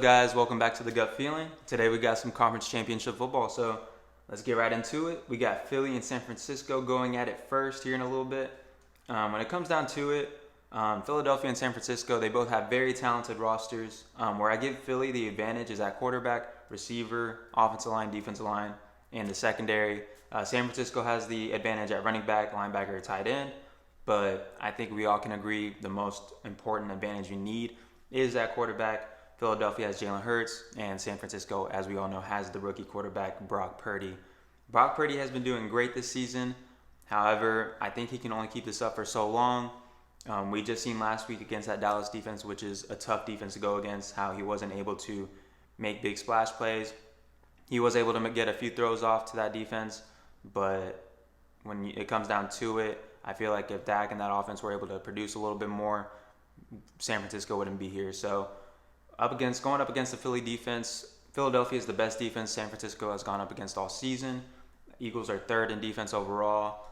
Guys, welcome back to the Gut Feeling. Today we got some conference championship football, so let's get right into it. We got Philly and San Francisco going at it first here in a little bit. When it comes down to it, Philadelphia and San Francisco, they both have very talented rosters. Where I give Philly the advantage is at quarterback, receiver, offensive line, defensive line, and the secondary. San Francisco has the advantage at running back, linebacker, tight end, but I think we all can agree the most important advantage you need is at quarterback. Philadelphia has Jalen Hurts, and San Francisco, as we all know, has the rookie quarterback, Brock Purdy. Brock Purdy has been doing great this season. However, I think he can only keep this up for so long. We just seen last week against that Dallas defense, which is a tough defense to go against, how he wasn't able to make big splash plays. He was able to get a few throws off to that defense, but when it comes down to it, I feel like if Dak and that offense were able to produce a little bit more, San Francisco wouldn't be here. So going up against the Philly defense, Philadelphia is the best defense San Francisco has gone up against all season. Eagles are third in defense overall,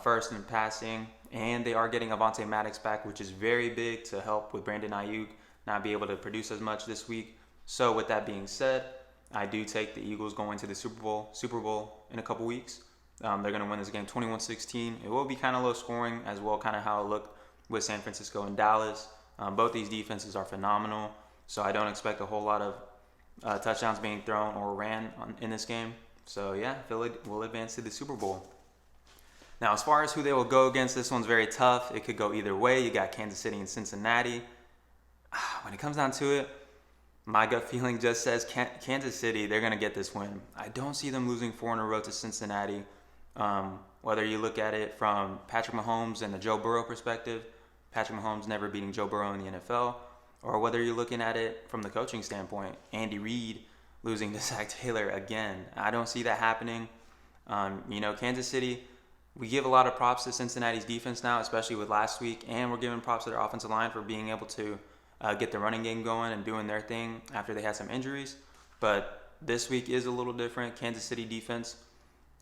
first in passing, and they are getting Avonte Maddox back, which is very big to help with Brandon Ayuk not be able to produce as much this week. So with that being said, I do take the Eagles going to the Super Bowl in a couple weeks. They're going to win this game 21-16. It will be kind of low scoring as well, kind of how it looked with San Francisco and Dallas. Both these defenses are phenomenal. So I don't expect a whole lot of touchdowns being thrown or ran in this game. So yeah, Philly will advance to the Super Bowl. Now, as far as who they will go against, this one's very tough. It could go either way. You got Kansas City and Cincinnati. When it comes down to it, my gut feeling just says Kansas City, they're going to get this win. I don't see them losing 4 in a row to Cincinnati. Whether you look at it from Patrick Mahomes and the Joe Burrow perspective, Patrick Mahomes never beating Joe Burrow in the NFL, or whether you're looking at it from the coaching standpoint, Andy Reid losing to Zach Taylor again. I don't see that happening. Kansas City, we give a lot of props to Cincinnati's defense now, especially with last week, and we're giving props to their offensive line for being able to get the running game going and doing their thing after they had some injuries. But this week is a little different. Kansas City defense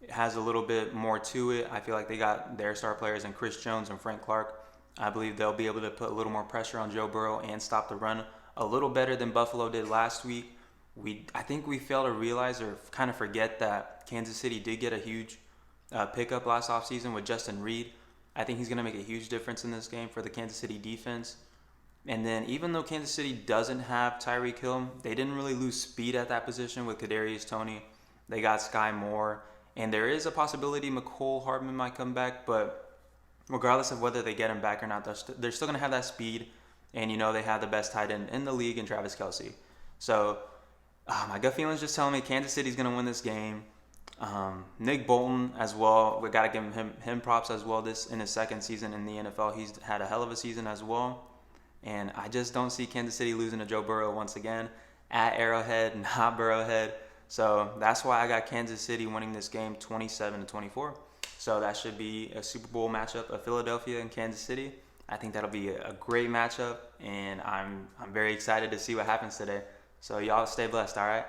has a little bit more to it. I feel like they got their star players in Chris Jones and Frank Clark. I believe they'll be able to put a little more pressure on Joe Burrow and stop the run a little better than Buffalo did last week. I think we fail to realize or kind of forget that Kansas City did get a huge pickup last offseason with Justin Reid. I think he's going to make a huge difference in this game for the Kansas City defense. And then even though Kansas City doesn't have Tyreek Hill, they didn't really lose speed at that position with Kadarius Toney. They got Sky Moore. And there is a possibility McCole Hardman might come back, but regardless of whether they get him back or not, they're still going to have that speed. And, they have the best tight end in the league in Travis Kelce. So my gut feeling is just telling me Kansas City's going to win this game. Nick Bolton as well, we got to give him props as well this in his second season in the NFL. He's had a hell of a season as well. And I just don't see Kansas City losing to Joe Burrow once again at Arrowhead, not Burrowhead. So that's why I got Kansas City winning this game 27-24. So that should be a Super Bowl matchup of Philadelphia and Kansas City. I think that'll be a great matchup, and I'm very excited to see what happens today. So y'all stay blessed, all right?